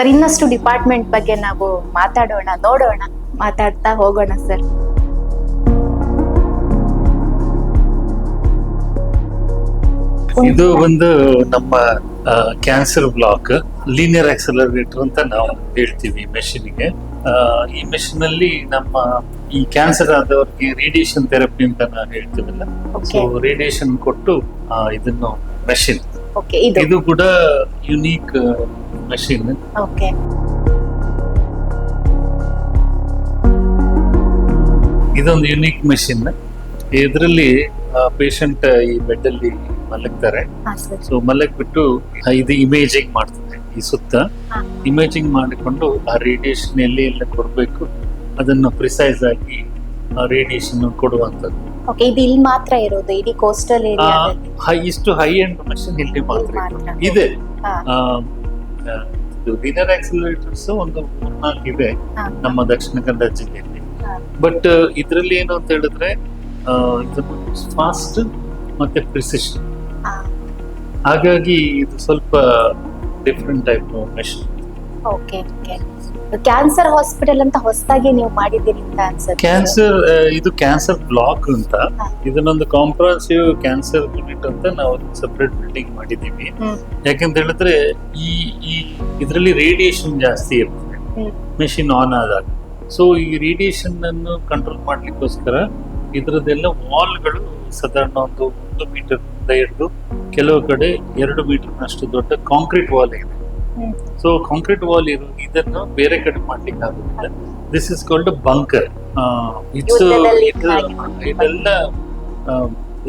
Sir ಇನ್ನಷ್ಟು department ಬಗ್ಗೆ ನಾವು ಮಾತಾಡ್ತಾ ಹೋಗೋಣ ಸರ್. ಇದು ಒಂದು ನಮ್ಮ ಕ್ಯಾನ್ಸರ್ ಬ್ಲಾಕ್ ಲೀನಿಯರ್ ಆಕ್ಸಲರೇಟರ್ ಅಂತ ನಾವು ಹೇಳ್ತೀವಿ ಮೆಷಿನ್ಗೆ. ಈ ಮೆಷಿನ್ ಅಲ್ಲಿ ನಮ್ಮ ಈ ಕ್ಯಾನ್ಸರ್ ಆದವ್ರಿಗೆ ರೇಡಿಯೇಷನ್ ಥೆರಪಿ ಅಂತ ನಾವು ಹೇಳ್ತೀವಲ್ಲ, ಸೊ ರೇಡಿಯೇಷನ್ ಕೊಟ್ಟು ಇದನ್ನು ಮೆಷಿನ್ ಇದು ಕೂಡ ಯುನೀಕ್ ಮೆಷಿನ್. ಇದೊಂದು ಯುನೀಕ್ ಮೆಷಿನ್. ಇದರಲ್ಲಿ ಪೇಷಂಟ್ ಈ ಬೆಡ್ ಅಲ್ಲಿ ಮಲಗ್ತಾರೆ. ಸೊ ಮಲಗ್ಬಿಟ್ಟು ಇದು ಇಮೇಜಿಂಗ್ ಮಾಡ್ತದೆ. ಈ ಸುತ್ತ ಇಮೇಜಿಂಗ್ ಮಾಡಿಕೊಂಡು ಆ ರೇಡಿಯೇಷನ್ ಎಲ್ಲಿ ಎಲ್ಲ ಕೊಡ್ಬೇಕು ಅದನ್ನು ಪ್ರಿಸೈಸ್ ಆಗಿ ರೇಡಿಯೇಷನ್ ಕೊಡುವಂತದ್ದು. ಇದು ಇಲ್ಲಿ ಮಾತ್ರ ಇರೋದು ಇಡೀ ಕೋಸ್ಟಲ್ ಇಷ್ಟು ಹೈ ಎಂಡ್ ಮೆಷಿನ್ ಇಲ್ಲಿ ಮಾತ್ರ ಇದೆ. ಲೀನಿಯರ್ ಆಕ್ಸಿಲರೇಟರ್ಸ್ ಒಂದು 3-4 ಇದೆ ನಮ್ಮ ದಕ್ಷಿಣ ಕನ್ನಡ ಜಿಲ್ಲೆಯಲ್ಲಿ. ಬಟ್ ಇದ್ರಲ್ಲಿ ಏನು ಅಂತ ಹೇಳಿದ್ರೆ ಫಾಸ್ಟ್ ಮತ್ತೆ ಪ್ರಿಸಿಷನ್, ಹಾಗಾಗಿ ಇದು ಸ್ವಲ್ಪ different type machine. Cancer hospital ಅಂತ ಹೊಸದಾಗಿ ನೀವು ಮಾಡಿದ್ದೀರಿ ಅಂತ ಅನ್ಸುತ್ತೆ. ಇದು ಕ್ಯಾನ್ಸರ್ ಬ್ಲಾಕ್ ಅಂತ, ಇದನ್ನೊಂದು ಕಾಂಪ್ರಹೆನ್ಸಿವ್ ಕ್ಯಾನ್ಸರ್ ಯೂನಿಟ್ ಅಂತ ನಾವು ಸಪರೇಟ್ ಬಿಲ್ಡಿಂಗ್ ಮಾಡಿದೀವಿ. ಯಾಕಂತ ಹೇಳಿದ್ರೆ ಈ ಇದರಲ್ಲಿ ರೇಡಿಯೇಷನ್ ಜಾಸ್ತಿ ಇರ್ತದೆ ಮೆಷಿನ್ ಆನ್ ಆದಾಗ. ಸೊ ಈ ರೇಡಿಯೇಷನ್ ಅನ್ನು ಕಂಟ್ರೋಲ್ ಮಾಡ್ಲಿಕ್ಕೋಸ್ಕರ ಇದರದೆಲ್ಲ ವಾಲ್ಗಳು ಸಾಧಾರಣ 1 ಮೀಟರ್ ಹಿಡಿದು ಕೆಲವು ಕಡೆ 2 ಮೀಟರ್ನಷ್ಟು ದೊಡ್ಡ ಕಾಂಕ್ರೀಟ್ ವಾಲ್ ಇದೆ. ಸೊ ಕಾಂಕ್ರೀಟ್ ವಾಲ್ ಇದನ್ನು ಬೇರೆ ಕಡೆ ಮಾಡ್ಲಿಕ್ಕೆ ಆಗುದಿಲ್ಲ. This is called bunker.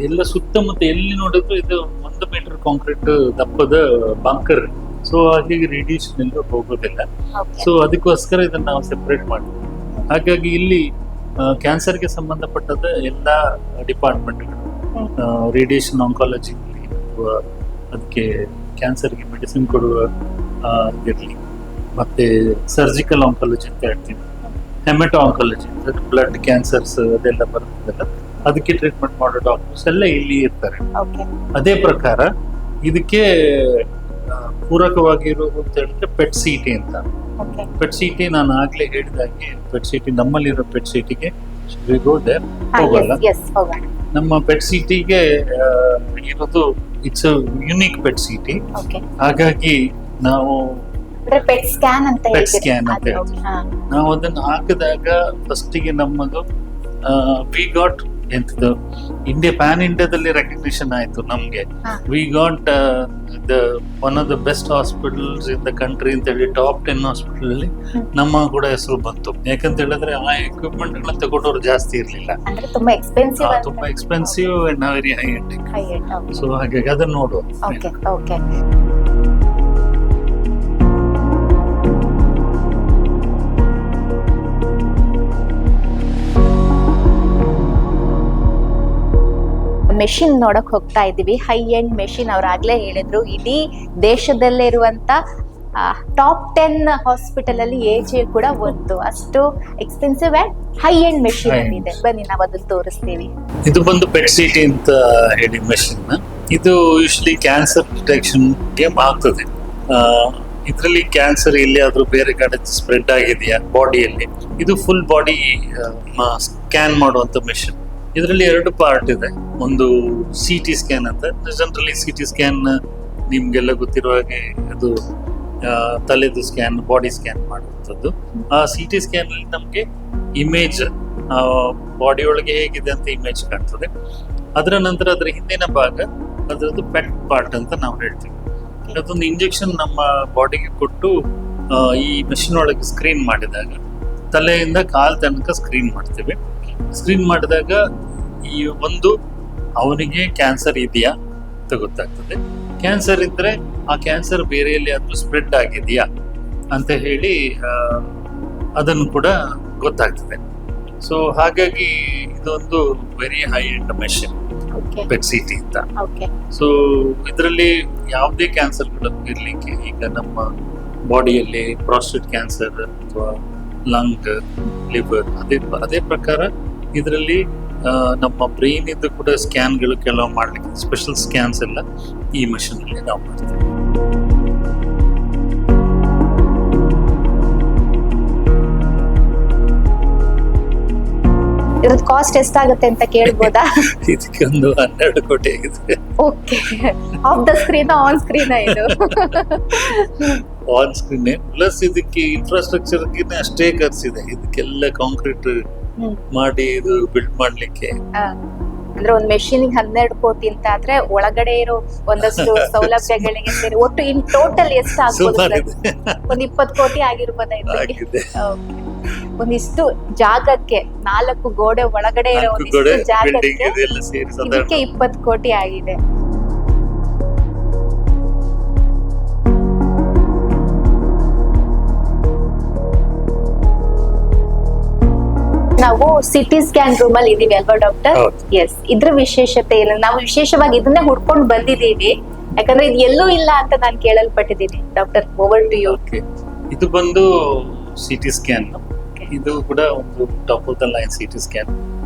ಎಲ್ಲ ಸುತ್ತಮುತ್ತ ಎಲ್ಲಿ ನೋಡಿದ್ರು ಇದು 1 ಮೀಟರ್ ಕಾಂಕ್ರೀಟ್ ದಪ್ಪದ ಬಂಕರ್. ಸೊ ಹಾಗಾಗಿ ರೇಡಿಯೇಷನ್ ಎಲ್ಲೂ ಹೋಗೋದಿಲ್ಲ. ಸೊ ಅದಕ್ಕೋಸ್ಕರ ಇದನ್ನ ನಾವು ಸೆಪರೇಟ್ ಮಾಡ್ತೀವಿ. ಹಾಗಾಗಿ ಇಲ್ಲಿ ಕ್ಯಾನ್ಸರ್ಗೆ ಸಂಬಂಧಪಟ್ಟದ ಎಲ್ಲ ಡಿಪಾರ್ಟ್ಮೆಂಟ್ಗಳು, ರೇಡಿಯೇಷನ್ ಆಂಕಾಲಜಿ ಅದಕ್ಕೆ ಕ್ಯಾನ್ಸರ್ಗೆ ಮೆಡಿಸಿನ್ ಕೊಡುವ ಇರಲಿ, ಮತ್ತೆ ಸರ್ಜಿಕಲ್ ಆಂಕಾಲಜಿ ಅಂತ ಹೇಳ್ತೀವಿ, ಹೆಮೆಟೋ ಆಂಕಾಲಜಿ ಬ್ಲಡ್ ಕ್ಯಾನ್ಸರ್ಸ್ ಅದೆಲ್ಲ ಬರ್ತದಲ್ಲ, ಅದಕ್ಕೆ ಟ್ರೀಟ್ಮೆಂಟ್ ಮಾಡೋ ಡಾಕ್ಟರ್ಸ್ ಎಲ್ಲ ಇಲ್ಲಿ ಇರ್ತಾರೆ. ಅದೇ ಪ್ರಕಾರ ಇದಕ್ಕೆ ಪೂರಕವಾಗಿರೋದು ಅಂತ ಹೇಳಿದ್ರೆ ಪೆಟ್ ಸಿಟಿ ಅಂತ. ಪೆಟ್ ಸಿಟಿ ನಾನು ಆಗ್ಲೇ ಹೇಳಿದಾಗೆ ಪೆಟ್ ಸಿಟಿ ನಮ್ಮಲ್ಲಿರೋ ಪೆಟ್ ಸಿಟಿಗೆ ಹೋಗಲ್ಲ. ನಮ್ಮ ಪೆಟ್ ಸಿಟಿಗೆ ಇರೋದು ಇಟ್ಸ್ ಯುನೀಕ್ ಪೆಟ್ ಸಿಟಿ. ಹಾಗಾಗಿ ನಾವು ಪೆಟ್ ಸ್ಕ್ಯಾನ್ ಅಂತ ಹೇಳಿ ನಾವು ಅದನ್ನು ಹಾಕಿದಾಗ ಫಸ್ಟಿಗೆ ನಮ್ಮದು ವಿ ಗಾಟ್ ಎಂತದ್ದು ಪ್ಯಾನ್ ಇಂಡಿಯಾದಲ್ಲಿ ರೆಕಗ್ನಿಷನ್ ಆಯ್ತು ನಮ್ಗೆ. We got one of the best hospitals in the country ಅಂತ ಹೇಳಿ ಟಾಪ್ 10 ಹಾಸ್ಪಿಟಲ್ ಅಲ್ಲಿ ನಮ್ಮ ಕೂಡ ಹೆಸರು ಬಂತು. ಯಾಕಂತ ಹೇಳಿದ್ರೆ ಆ ಎಕ್ವಿಪ್ಮೆಂಟ್ ಗಳನ್ನ ತಗೊಂಡವ್ರು ಜಾಸ್ತಿ ಇರ್ಲಿಲ್ಲ, ತುಂಬಾ expensive and very high end. So ಹಾಗಾಗಿ ಅದನ್ನ ನೋಡುವ. ಮೆಷಿನ್ ನೋಡಕ್ ಹೋಗ್ತಾ ಇದೀವಿ. ಹೈ ಎಂಡ್ ಮೆಷಿನ್ ಅವ್ರಾಗ್ಲೇ ಹೇಳಿದ್ರು ಇಡೀ ದೇಶದಲ್ಲೇ ಇರುವಂತ ಟಾಪ್ 10 ಹಾಸ್ಪಿಟಲ್ ಅಲ್ಲಿ AJ ಕೂಡ ಒಂದು. ಅಷ್ಟು expensive and high end machine ಇದೆ. ಬನ್ನಿ ನಾವು ಅದನ್ನ ತೋರಿಸ್ತೀವಿ. ಇದು ಬಂದು ಪೆಟ್ ಸಿಟಿ ಅಂತ ಹೇಳಿ ಮೆಷಿನ್. ಇದು ಯೂಶಲಿ ಕ್ಯಾನ್ಸರ್ ಡಿಟೆಕ್ಷನ್ ಗೆ ಆಗ್ತದೆ. ಇದರಲ್ಲಿ ಕ್ಯಾನ್ಸರ್ ಎಲ್ಲಿಯಾದ್ರೂ ಬೇರೆ ಕಡೆ ಸ್ಪ್ರೆಡ್ ಆಗಿದೆಯಾ ಬಾಡಿಯಲ್ಲಿ, ಇದು ಫುಲ್ ಬಾಡಿ ಸ್ಕ್ಯಾನ್ ಮಾಡುವಂತ ಮೆಷಿನ್. ಇದರಲ್ಲಿ 2 ಪಾರ್ಟ್ ಇದೆ. ಒಂದು CT ಸ್ಕ್ಯಾನ್ ಅಂತ. ಜನರಲಿ CT ಸ್ಕ್ಯಾನ್ ನಿಮ್ಗೆಲ್ಲ ಗೊತ್ತಿರೋ ಹಾಗೆ ಅದು ತಲೆದು ಸ್ಕ್ಯಾನ್, ಬಾಡಿ ಸ್ಕ್ಯಾನ್ ಮಾಡುವಂಥದ್ದು. ಆ CT ಸ್ಕ್ಯಾನ್ ಅಲ್ಲಿ ನಮ್ಗೆ ಇಮೇಜ್ ಬಾಡಿ ಒಳಗೆ ಹೇಗಿದೆ ಅಂತ ಇಮೇಜ್ ಕಾಣ್ತದೆ. ಅದರ ನಂತರ ಅದರ ಹಿಂದಿನ ಭಾಗ ಅದರದ್ದು ಪೆಟ್ ಪಾರ್ಟ್ ಅಂತ ನಾವು ಹೇಳ್ತೀವಿ. ಅದೊಂದು ಇಂಜೆಕ್ಷನ್ ನಮ್ಮ ಬಾಡಿಗೆ ಕೊಟ್ಟು ಈ ಮೆಷಿನ್ ಒಳಗೆ ಸ್ಕ್ರೀನ್ ಮಾಡಿದಾಗ ತಲೆಯಿಂದ ಕಾಲ್ ತನಕ ಸ್ಕ್ರೀನ್ ಮಾಡ್ತೇವೆ. ಸ್ಕ್ರೀನ್ ಮಾಡಿದಾಗ ಈ ಒಂದು ಅವನಿಗೆ ಕ್ಯಾನ್ಸರ್ ಇದೆಯಾ ಅಂತ ಗೊತ್ತಾಗ್ತದೆ. ಕ್ಯಾನ್ಸರ್ ಇದ್ರೆ ಆ ಕ್ಯಾನ್ಸರ್ ಬೇರೆ ಎಲ್ಲಿಯಾದ್ರೂ ಸ್ಪ್ರೆಡ್ ಆಗಿದೆಯಾ ಅಂತ ಹೇಳಿ ಅದನ್ನು ಕೂಡ ಗೊತ್ತಾಗ್ತದೆ. ಸೊ ಹಾಗಾಗಿ ಇದೊಂದು very high end machine pet city ಅಂತ. ಸೊ ಇದರಲ್ಲಿ ಯಾವುದೇ ಕ್ಯಾನ್ಸರ್ಗಳು ಇರ್ಲಿಕ್ಕೆ, ಈಗ ನಮ್ಮ ಬಾಡಿಯಲ್ಲಿ ಪ್ರಾಸ್ಟೇಟ್ ಕ್ಯಾನ್ಸರ್ ಅಥವಾ ಲಂಗ್, ಲಿವರ್, ಅದೇ ಪ್ರಕಾರ ಇದರಲ್ಲಿ ನಮ್ಮ ಬ್ರೈನ್ ಇದ್ದು ಕೂಡ ಸ್ಕ್ಯಾನ್ಗಳು ಕೆಲವು ಮಾಡ್ಲಿಕ್ಕೆ ಸ್ಪೆಷಲ್ ಸ್ಕ್ಯಾನ್ಸ್ ಎಲ್ಲ ಈ ಮಷೀನ್ ಅಲ್ಲಿ ನಾವು ಮಾಡ್ತೀವಿ. ಇದ್ರದ್ದು ಕಾಸ್ಟ್ ಎಷ್ಟಾಗುತ್ತೆ ಅಂತ ಕೇಳ್ಬೋದಾ? ಇದಕ್ಕೆ ಒಂದು 12 ಕೋಟಿ ಆಗಿದೆ. Okay, of the screen on screen ಇದು? ಆನ್ ಸ್ಕ್ರೀನ್ ಪ್ಲಸ್ ಇದಕ್ಕೆ ಇನ್ಫ್ರಾಸ್ಟ್ರಕ್ಚರ್ ಅಷ್ಟೇ ಖರ್ಚಿದೆ. ಇದಕ್ಕೆಲ್ಲ ಕಾಂಕ್ರೀಟ್ ಮಾಡಿ ಇದು ಬಿಲ್ಡ್ ಮಾಡ್ಲಿಕ್ಕೆ. ಅಂದ್ರೆ ಒಂದ್ ಮೆಷಿನ್ 12 ಕೋಟಿ ಅಂತ ಆದ್ರೆ ಒಳಗಡೆ ಇರೋ ಒಂದಷ್ಟು ಸೌಲಭ್ಯಗಳಿಗೆ ಸೇರಿ ಒಟ್ಟು ಇನ್ ಟೋಟಲ್ ಎಷ್ಟು ಆಗ್ಬೋದು? ಒಂದ್ 20 ಕೋಟಿ ಆಗಿರ್ಬೋದಾ ಇದಕ್ಕೆ? ಒಂದಿಷ್ಟು ಜಾಗಕ್ಕೆ 4 ಗೋಡೆ ಒಳಗಡೆ ಇರೋ ಒಂದಿಷ್ಟು ಜಾಗಕ್ಕೆ ಇದಕ್ಕೆ 20 ಕೋಟಿ ಆಗಿದೆ. ನಾವು ಸಿಟಿ ಸ್ಕ್ಯಾನ್ ರೂಮ್ ಅಲ್ಲಿ ಇದೀವಿ ಅಲ್ವಾ ಡಾಕ್ಟರ್? ಎಸ್, ಇದ್ರ ವಿಶೇಷತೆ ಏನು? ನಾವು ವಿಶೇಷವಾಗಿ ಇದನ್ನೇ ಹುಡ್ಕೊಂಡು ಬಂದಿದ್ದೀವಿ, ಯಾಕಂದ್ರೆ ಇದು ಎಲ್ಲೂ ಇಲ್ಲ ಅಂತ ನಾನು ಕೇಳಲ್ಪಟ್ಟಿದ್ದೀನಿ. Doctor, over to you. ಇದು ಬಂದು ಸಿಟಿ ಸ್ಕ್ಯಾನ್. ಇದು ಕೂಡ ಒಂದು top of the line CT scan.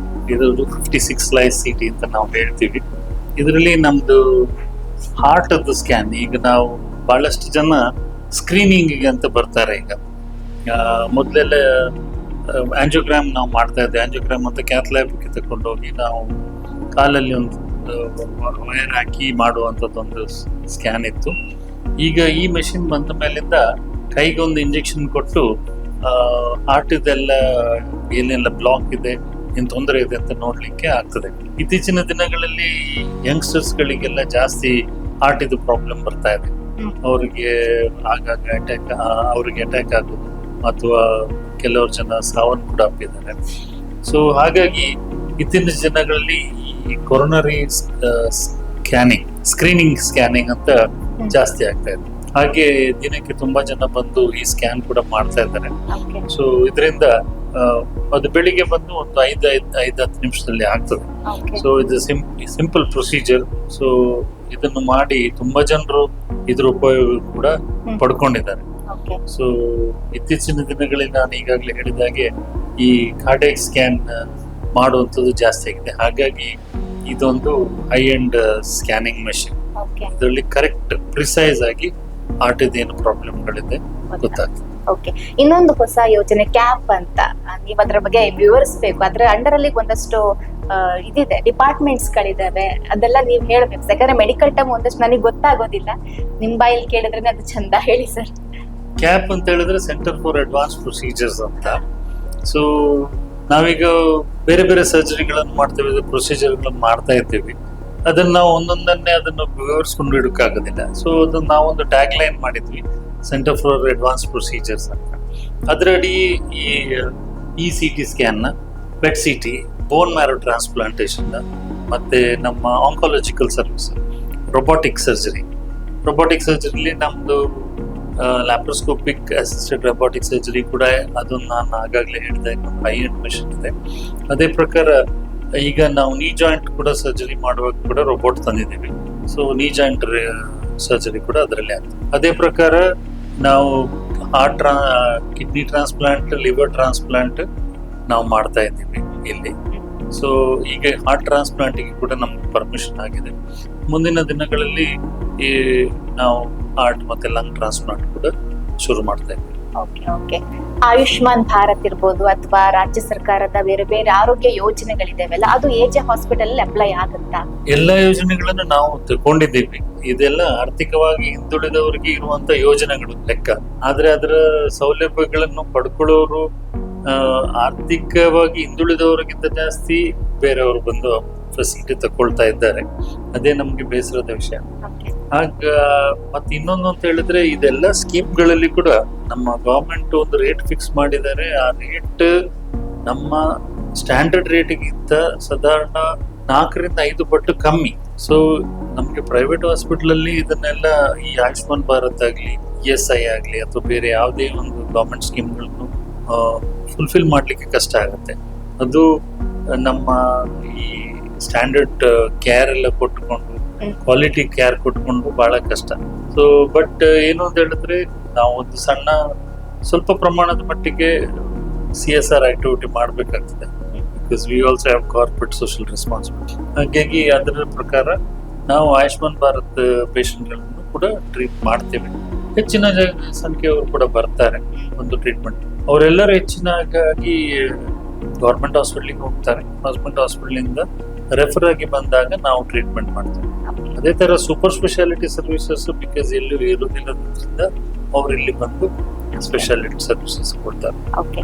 ಇದು 56 ಲೈಸ್ ಸಿಟಿ ಅಂತ ನಾವು ಹೇಳ್ತೀವಿ. ಇದರಲ್ಲಿ ನಮ್ದು ಹಾರ್ಟ್ ಅದು ಸ್ಕ್ಯಾನ್. ಈಗ ನಾವು ಬಹಳಷ್ಟು ಜನ ಸ್ಕ್ರೀನಿಂಗ್ ಅಂತ ಬರ್ತಾರೆ. ಈಗ ಮೊದಲೆಲ್ಲ ಆಂಜಿಯೋಗ್ರಾಮ್ ನಾವು ಮಾಡ್ತಾ ಇದ್ದೆ. ಆಂಜಿಯೋಗ್ರಾಮ್ ಅಂತ ಕ್ಯಾತ್ ಲ್ಯಾಬ್ಗೆ ತಗೊಂಡೋಗಿ ನಾವು ಕಾಲಲ್ಲಿ ಒಂದು ವೈರ್ ಹಾಕಿ ಮಾಡುವಂಥದ್ದೊಂದು ಸ್ಕ್ಯಾನ್ ಇತ್ತು. ಈಗ ಈ ಮೆಷಿನ್ ಬಂದ ಮೇಲಿಂದ ಕೈಗೆ ಒಂದು ಇಂಜೆಕ್ಷನ್ ಕೊಟ್ಟು ಹಾರ್ಟಿದೆಲ್ಲ ಏನೆಲ್ಲ ಬ್ಲಾಕ್ ಇದೆ, ಏನು ತೊಂದರೆ ಇದೆ ಅಂತ ನೋಡ್ಲಿಕ್ಕೆ ಆಗ್ತದೆ. ಇತ್ತೀಚಿನ ದಿನಗಳಲ್ಲಿ ಯಂಗ್ಸ್ಟರ್ಸ್ಗಳಿಗೆಲ್ಲ ಜಾಸ್ತಿ ಹಾರ್ಟ್ ಇದು ಪ್ರಾಬ್ಲಮ್ ಬರ್ತಾ ಇದೆ. ಅವರಿಗೆ ಆಗಾಗ ಅಟ್ಯಾಕ್ ಆಗೋದು ಅಥವಾ ಕೆಲವರು ಜನ ಸಾವನ್ನು ಕೂಡ ಅಪ್ಪಿದ್ದಾರೆ. ಸೊ ಹಾಗಾಗಿ ಇತ್ತೀಚಿನ ದಿನಗಳಲ್ಲಿ ಈ ಕೊರೋನರಿ ಸ್ಕ್ರೀನಿಂಗ್ ಸ್ಕ್ಯಾನಿಂಗ್ ಅಂತ ಜಾಸ್ತಿ ಆಗ್ತಾ ಇದೆ. ಹಾಗೆ ದಿನಕ್ಕೆ ತುಂಬಾ ಜನ ಬಂದು ಈ ಸ್ಕ್ಯಾನ್ ಕೂಡ ಮಾಡ್ತಾ ಇದ್ದಾರೆ. ಸೊ ಇದರಿಂದ ಅದು ಬೆಳಿಗ್ಗೆ ಬಂದು ಒಂದು 5-10 ನಿಮಿಷದಲ್ಲಿ ಆಗ್ತದೆ. ಸೊ ಇದು ಸಿಂಪಲ್ ಪ್ರೊಸೀಜರ್. ಸೊ ಇದನ್ನು ಮಾಡಿ ತುಂಬಾ ಜನರು ಇದ್ರ ಉಪಯೋಗ ಕೂಡ ಪಡ್ಕೊಂಡಿದ್ದಾರೆ. ಸೊ ಇತ್ತೀಚಿನ ದಿನಗಳಲ್ಲಿ ನಾನು ಈಗಾಗಲೇ ಹೇಳಿದ ಹಾಗೆ ಈ ಕಾರ್ಡಿಯಾಕ್ ಸ್ಕ್ಯಾನ್ ಮಾಡುವಂಥದ್ದು ಜಾಸ್ತಿ ಆಗಿದೆ. ಹಾಗಾಗಿ ಇದೊಂದು ಹೈ ಎಂಡ್ ಸ್ಕ್ಯಾನಿಂಗ್ ಮೆಷಿನ್. ಇದರಲ್ಲಿ ಕರೆಕ್ಟ್ ಪ್ರಿಸೈಸ್ ಆಗಿ ಹಾರ್ಟ್ ಏನು ಪ್ರಾಬ್ಲಮ್ಗಳಿದೆ ಗೊತ್ತಾಗ್ತದೆ. ಓಕೆ, ಇನ್ನೊಂದು ಹೊಸ ಯೋಜನೆ ಕ್ಯಾಪ್ ಅಂತ, ನೀವು ಅದ್ರ ಬಗ್ಗೆ ವಿವರಿಸಬೇಕು. ಅದ್ರ ಅಂಡರ್ ಅಲ್ಲಿ ಒಂದಷ್ಟು ಇದಿದೆ, ಡಿಪಾರ್ಟ್ಮೆಂಟ್ಸ್ ಗಳಿದಾವೆ, ಅದೆಲ್ಲ ನೀವು ಹೇಳ್ಬೇಕು. ಯಾಕಂದ್ರೆ ಮೆಡಿಕಲ್ ಟರ್ಮ್ ಒಂದಷ್ಟು ನನಗೆ ಗೊತ್ತಾಗೋದಿಲ್ಲ, ನಿಮ್ ಬಾಯಲ್ಲಿ ಕೇಳಿದ್ರೆ ಅದು ಚಂದ. ಹೇಳಿ ಸರ್. ಕ್ಯಾಪ್ ಅಂತ ಹೇಳಿದ್ರೆ ಸೆಂಟರ್ ಫಾರ್ ಅಡ್ವಾನ್ಸ್ ಪ್ರೊಸೀಜರ್ಸ್ ಅಂತ. ಸೊ ನಾವೀಗ ಬೇರೆ ಬೇರೆ ಸರ್ಜರಿಗಳನ್ನು ಮಾಡ್ತೇವೆ, ಪ್ರೊಸೀಜರ್ಗಳನ್ನು ಮಾಡ್ತಾ ಇರ್ತೀವಿ. ಅದನ್ನ ನಾವು ಒಂದೊಂದನ್ನೇ ಅದನ್ನು ವಿವರಿಸ್ಕೊಂಡು ಇಡೋಕ್ಕಾಗೋದಿಲ್ಲ. ಸೊ ಅದನ್ನ ನಾವೊಂದು ಟ್ಯಾಗ್ ಲೈನ್ ಮಾಡಿದ್ವಿ, ಸೆಂಟರ್ ಫಾರ್ ಅಡ್ವಾನ್ಸ್ ಪ್ರೊಸೀಜರ್ಸ್ ಅಂತ. ಅದರಡಿ ಈ CT scan, pet CT, bone marrow transplantation, ಮತ್ತೆ ನಮ್ಮ ಆಂಕಾಲಜಿಕಲ್ ಸರ್ವಿಸ್, ರೊಬೋಟಿಕ್ ಸರ್ಜರಿಲಿ ನಮ್ದು ಲ್ಯಾಪ್ರೋಸ್ಕೋಪಿಕ್ ಅಸಿಸ್ಟೆಡ್ ರೊಬೋಟಿಕ್ ಸರ್ಜರಿ ಕೂಡ, ಅದನ್ನು ನಾನು ಆಗಾಗಲೇ ಹೇಳಿದೆ, ಹೈ ಎಂಡ್ ಮೆಷಿನ್ ಇದೆ. ಅದೇ ಪ್ರಕಾರ ಈಗ ನಾವು ನೀ ಜಾಯಿಂಟ್ ಕೂಡ ಸರ್ಜರಿ ಮಾಡುವಾಗ ಕೂಡ ರೋಬೋಟ್ ತಂದಿದ್ದೀವಿ. ಸೊ ನೀ ಜಾಯಿಂಟ್ ಸರ್ಜರಿ ಕೂಡ ಅದರಲ್ಲಿ ಆಗ್ತದೆ. ಅದೇ ಪ್ರಕಾರ ನಾವು ಕಿಡ್ನಿ ಟ್ರಾನ್ಸ್ಪ್ಲಾಂಟ್, ಲಿವರ್ ಟ್ರಾನ್ಸ್ಪ್ಲಾಂಟ್ ನಾವು ಮಾಡ್ತಾ ಇದ್ದೀವಿ ಇಲ್ಲಿ. ಸೊ ಈಗ ಹಾರ್ಟ್ ಟ್ರಾನ್ಸ್ಪ್ಲಾಂಟಿಗೆ ಕೂಡ ನಮ್ಗೆ ಪರ್ಮಿಷನ್ ಆಗಿದೆ. ಮುಂದಿನ ದಿನಗಳಲ್ಲಿ ಈ ನಾವು ಹಾರ್ಟ್ ಮತ್ತೆ ಲಂಗ್ ಟ್ರಾನ್ಸ್ಪ್ಲಾಂಟ್ ಕೂಡ ಶುರು ಮಾಡ್ತಾ ಇದ್ದೀವಿ. ಓಕೆ. ಆಯುಷ್ಮಾನ್ ಭಾರತ್ ಇರ್ಬೋದು ಅಥವಾ ರಾಜ್ಯ ಸರ್ಕಾರದ ಬೇರೆ ಬೇರೆ ಆರೋಗ್ಯ ಯೋಜನೆಗಳಿದಾವೆಲ್ಲ, ಅದು AJ ಹಾಸ್ಪಿಟಲ್ ಅಲ್ಲಿ ಅಪ್ಲೈ ಆಗುತ್ತಾ? ಎಲ್ಲ ಯೋಜನೆಗಳನ್ನು ನಾವು ತಗೊಂಡಿದ್ದೀವಿ. ಇದೆಲ್ಲ ಆರ್ಥಿಕವಾಗಿ ಹಿಂದುಳಿದವರಿಗೆ ಇರುವಂತ ಯೋಜನೆಗಳು ಲೆಕ್ಕ. ಆದ್ರೆ ಅದರ ಸೌಲಭ್ಯಗಳನ್ನು ಪಡ್ಕೊಳ್ಳೋರು ಆರ್ಥಿಕವಾಗಿ ಹಿಂದುಳಿದವರಿಗಿಂತ ಜಾಸ್ತಿ ಬೇರೆಯವರು ಬಂದು ಫೆಸಿಲಿಟಿ ತಗೊಳ್ತಾ ಇದ್ದಾರೆ. ಅದೇ ನಮ್ಗೆ ಬೇಸರದ ವಿಷಯ. ಮತ್ತೆ ಇನ್ನೊಂದು ಅಂತ ಹೇಳಿದ್ರೆ, ಇದೆಲ್ಲ ಸ್ಕೀಮ್ಗಳಲ್ಲಿ ಕೂಡ ನಮ್ಮ ಗವರ್ಮೆಂಟ್ ಒಂದು ರೇಟ್ ಫಿಕ್ಸ್ ಮಾಡಿದ್ದಾರೆ. ಆ ರೇಟ್ ನಮ್ಮ ಸ್ಟ್ಯಾಂಡರ್ಡ್ ರೇಟ್ಗಿಂತ ಸಾಧಾರಣ 4-5 ಪಟ್ಟು ಕಮ್ಮಿ. ಸೊ ನಮ್ಗೆ ಪ್ರೈವೇಟ್ ಹಾಸ್ಪಿಟಲ್ ಅಲ್ಲಿ ಇದನ್ನೆಲ್ಲ ಈ ಆಯುಷ್ಮಾನ್ ಭಾರತ್ ಆಗ್ಲಿ, ESI ಆಗ್ಲಿ ಅಥವಾ ಬೇರೆ ಯಾವುದೇ ಒಂದು ಗವರ್ಮೆಂಟ್ ಸ್ಕೀಮ್ಗಳನ್ನು ಫುಲ್ಫಿಲ್ ಮಾಡ್ಲಿಕ್ಕೆ ಕಷ್ಟ ಆಗುತ್ತೆ. ಅದು ನಮ್ಮ ಈ ಸ್ಟ್ಯಾಂಡರ್ಡ್ ಕೇರ್ ಎಲ್ಲ ಕೊಟ್ಟುಕೊಂಡು, ಕ್ವಾಲಿಟಿ ಕೇರ್ ಕೊಟ್ಕೊಂಡು ಬಹಳ ಕಷ್ಟ. ಸೊ ಬಟ್ ಏನು ಅಂತ ಹೇಳಿದ್ರೆ, ನಾವು ಒಂದು ಸ್ವಲ್ಪ ಪ್ರಮಾಣದ ಮಟ್ಟಿಗೆ CSR ಆಕ್ಟಿವಿಟಿ ಮಾಡಬೇಕಾಗ್ತದೆ. Because we also have corporate social responsibility. ಹಾಗಾಗಿ ಅದರ ಪ್ರಕಾರ ನಾವು ಆಯುಷ್ಮಾನ್ ಭಾರತ್ ಪೇಷಂಟ್ಗಳನ್ನು ಕೂಡ ಟ್ರೀಟ್ ಮಾಡ್ತೇವೆ. ಹೆಚ್ಚಿನ ಸಂಖ್ಯೆಯವರು ಕೂಡ ಬರ್ತಾರೆ ಒಂದು ಟ್ರೀಟ್ಮೆಂಟ್. ಅವರೆಲ್ಲರೂ ಹೆಚ್ಚಿನಾಗಿ ಗೌರ್ಮೆಂಟ್ ಹಾಸ್ಪಿಟ್ಲಿಗೆ ಹೋಗ್ತಾರೆ. ಗೌರ್ಮೆಂಟ್ ಹಾಸ್ಪಿಟ್ಲಿಂದ ರೆಫರ್ ಆಗಿ ಬಂದಾಗ ನಾವು ಟ್ರೀಟ್ಮೆಂಟ್ ಮಾಡ್ತೇವೆ. ಅದೇ ತರ ಸೂಪರ್ ಸ್ಪೆಷಾಲಿಟಿ ಸರ್ವಿಸಸ್ ಬಿಕಾಸ್ ಎಲ್ಲೂ ಇರುವುದಿಲ್ಲದ್ರಿಂದ ಅವ್ರು ಇಲ್ಲಿ ಬಂದು ಸ್ಪೆಷಾಲಿಟಿ ಸರ್ವಿಸಸ್ ಕೊಡ್ತಾರೆ. ಓಕೆ.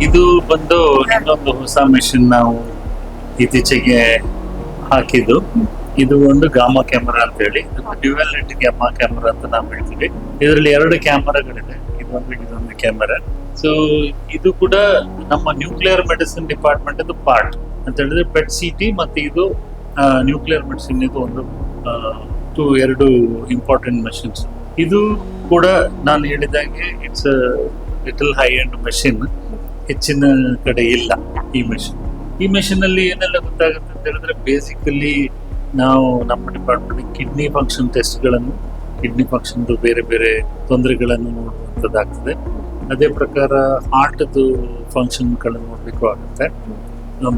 ಇದು ಬಂದು ಇನ್ನೊಂದು ಹೊಸ ಮೆಷಿನ್ ನಾವು ಇತ್ತೀಚೆಗೆ ಹಾಕಿದ್ದು. ಇದು ಒಂದು ಗಾಮಾ ಕ್ಯಾಮರಾ ಅಂತ ಹೇಳಿ, ಡ್ಯುಯಲ್ ನೆಟ್ ಗಾಮಾ ಕ್ಯಾಮರಾ ಅಂತ ನಾವು ಹೇಳ್ತೀವಿ. ಇದರಲ್ಲಿ 2 ಕ್ಯಾಮರಾಗಳಿದೆ, ಇದೊಂದು ಕ್ಯಾಮರಾ. ಸೊ ಇದು ಕೂಡ ನಮ್ಮ ನ್ಯೂಕ್ಲಿಯರ್ ಮೆಡಿಸಿನ್ ಡಿಪಾರ್ಟ್ಮೆಂಟ್ ಇದು ಪಾರ್ಟ್ ಅಂತ ಹೇಳಿದ್ರೆ ಪೆಟ್ ಸಿಟಿ ಮತ್ತೆ ಇದು ನ್ಯೂಕ್ಲಿಯರ್ ಮೆಡಿಸಿನ್. ಇದು ಒಂದು 2 ಇಂಪಾರ್ಟೆಂಟ್ ಮೆಷಿನ್ಸ್. ಇದು ಕೂಡ ನಾನು ಹೇಳಿದಾಗೆ it's little high end machine, ಹೆಚ್ಚಿನ ಕಡೆ ಇಲ್ಲ ಈ ಮೆಷಿನ್ ಅಲ್ಲಿ ಏನೆಲ್ಲ ಗೊತ್ತಾಗುತ್ತೆ ಅಂತ ಹೇಳಿದ್ರೆ, ಬೇಸಿಕಲಿ ನಾವು ನಮ್ಮ ಡಿಪಾರ್ಟ್ಮೆಂಟ್ ಕಿಡ್ನಿ ಫಂಕ್ಷನ್ ಟೆಸ್ಟ್ಗಳನ್ನು, ಕಿಡ್ನಿ ಫಂಕ್ಷನ್ ಬೇರೆ ಬೇರೆ ತೊಂದರೆಗಳನ್ನು ನೋಡುವಂಥದ್ದಾಗ್ತದೆ. ಅದೇ ಪ್ರಕಾರ ಹಾರ್ಟ್ದು ಫಂಕ್ಷನ್ಗಳನ್ನು ನೋಡ್ಲಿಕ್ಕೂ ಆಗುತ್ತೆ,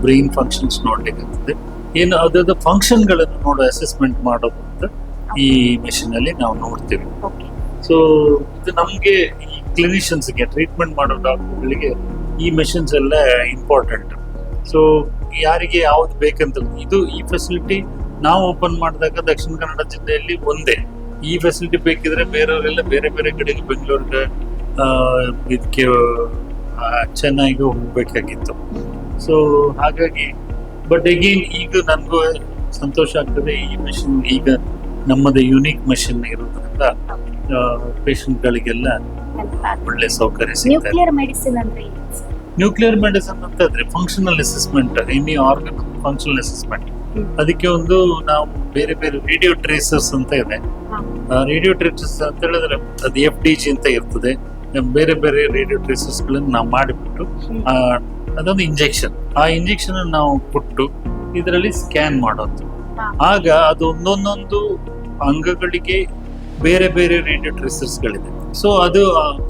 ಬ್ರೈನ್ ಫಂಕ್ಷನ್ಸ್ ನೋಡ್ಲಿಕ್ಕೆ ಆಗ್ತದೆ. ಏನು ಅದಾದ ಫಂಕ್ಷನ್ಗಳನ್ನು ನೋಡೋ ಅಸೆಸ್ಮೆಂಟ್ ಮಾಡೋದು ಅಂತ ಈ ಮೆಷಿನ್ ಅಲ್ಲಿ ನಾವು ನೋಡ್ತೀವಿ. ಸೊ ಇದು ನಮ್ಗೆ ಈ ಕ್ಲಿನಿಷಿಯನ್ಸ್ಗೆ ಟ್ರೀಟ್ಮೆಂಟ್ ಮಾಡೋ ಡಾಕ್ಟರ್ಗಳಿಗೆ ಈ ಮೆಷಿನ್ಸ್ ಎಲ್ಲ ಇಂಪಾರ್ಟೆಂಟ್. ಸೊ ಯಾರಿಗೆ ಯಾವ್ದು ಬೇಕಂತ ಈ ಫೆಸಿಲಿಟಿ ನಾವು ಓಪನ್ ಮಾಡಿದಾಗ ದಕ್ಷಿಣ ಕನ್ನಡ ಜಿಲ್ಲೆಯಲ್ಲಿ ಒಂದೇ. ಈ ಫೆಸಿಲಿಟಿ ಬೇಕಿದ್ರೆ ಬೇರೆಯವರೆಲ್ಲ ಬೇರೆ ಬೇರೆ ಕಡೆಗೆ ಬೆಂಗಳೂರಿಗೆ ಇದಕ್ಕೆ ಚೆನ್ನೈಗೆ ಹೋಗ್ಬೇಕಾಗಿತ್ತು. ಸೊ ಹಾಗಾಗಿ ಬಟ್ ಅಗೇನ್ ಈಗ ನನಗೂ ಸಂತೋಷ ಆಗ್ತದೆ, ಈ ಮೆಷಿನ್ ಈಗ ನಮ್ಮದು ಯುನೀಕ್ ಮೆಷಿನ್ ಇರೋದ್ರಿಂದ ಪೇಷಂಟ್ಗಳಿಗೆಲ್ಲ ಒಳ್ಳೆ ಸೌಕರ್ಯ ಸಿಗ್ತದೆ. ನ್ಯೂಕ್ಲಿಯರ್ ಮೆಡಿಸಿನ್ ಅಂತಂದ್ರೆ functional assessment, any organ functional assessment. ಅದಕ್ಕೆ ಒಂದು ನಾವು ಬೇರೆ ಬೇರೆ ರೇಡಿಯೋ ಟ್ರೇಸರ್ಸ್ ಅಂತ ಇದೆ. ರೇಡಿಯೋ ಟ್ರೇಸರ್ಸ್ ಅಂತ ಹೇಳಿದ್ರೆ ಅದು FDG ಅಂತ ಇರ್ತದೆ. ಬೇರೆ ಬೇರೆ ರೇಡಿಯೋ ಟ್ರೇಸರ್ಸ್ ಗಳನ್ನ ನಾವು ಮಾಡಿಬಿಟ್ಟು ಅದೊಂದು ಇಂಜೆಕ್ಷನ್, ಆ ಇಂಜೆಕ್ಷನ್ ನಾವು ಕೊಟ್ಟು ಇದರಲ್ಲಿ ಸ್ಕ್ಯಾನ್ ಮಾಡೋದು. ಆಗ ಅದು ಒಂದೊಂದೊಂದು ಅಂಗಗಳಿಗೆ ಬೇರೆ ಬೇರೆ ರೇಡಿಯೋ ಟ್ರೇಸರ್ಸ್ ಗಳಿದೆ. ಸೊ ಅದು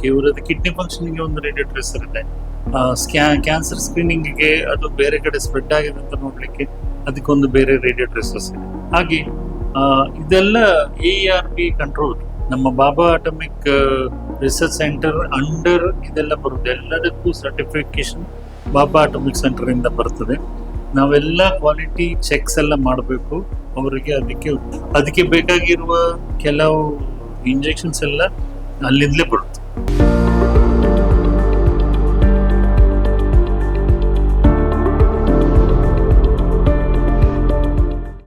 ಇವರದ್ದು ಕಿಡ್ನಿ ಫಂಕ್ಷನ್ಗೆ ಒಂದು ರೇಡಿಯೋ ಟ್ರೇಸರ್ ಇದೆ, ಕ್ಯಾನ್ಸರ್ ಸ್ಕ್ರೀನಿಂಗ್ಗೆ ಅದು ಬೇರೆ ಕಡೆ ಸ್ಪ್ರೆಡ್ ಆಗಿದೆ ಅಂತ ನೋಡ್ಲಿಕ್ಕೆ ಅದಕ್ಕೊಂದು ಬೇರೆ ರೇಡಿಯೋ ಟ್ರೇಸರ್ಸ್ ಇದೆ. ಹಾಗೆ ಇದೆಲ್ಲ ARB ಕಂಟ್ರೋಲ್, ನಮ್ಮ ಬಾಬಾ ಅಟಮಿಕ್ ರಿಸರ್ಚ್ ಸೆಂಟರ್ ಅಂಡರ್ ಇದೆಲ್ಲ ಬರುತ್ತೆ. ಎಲ್ಲದಕ್ಕೂ ಸರ್ಟಿಫಿಕೇಶನ್ ಬಾಬಾ ಅಟಮಿಕ್ ಸೆಂಟರ್ ಇಂದ ಬರ್ತದೆ. ನಾವೆಲ್ಲ ಕ್ವಾಲಿಟಿ ಚೆಕ್ಸ್ ಎಲ್ಲ ಮಾಡಬೇಕು ಅವರಿಗೆ. ಅದಕ್ಕೆ ಬೇಕಾಗಿರುವ ಕೆಲವು ಇಂಜೆಕ್ಷನ್ಸ್ ಎಲ್ಲ ಅಲ್ಲಿಂದಲೇ ಬರುತ್ತೆ.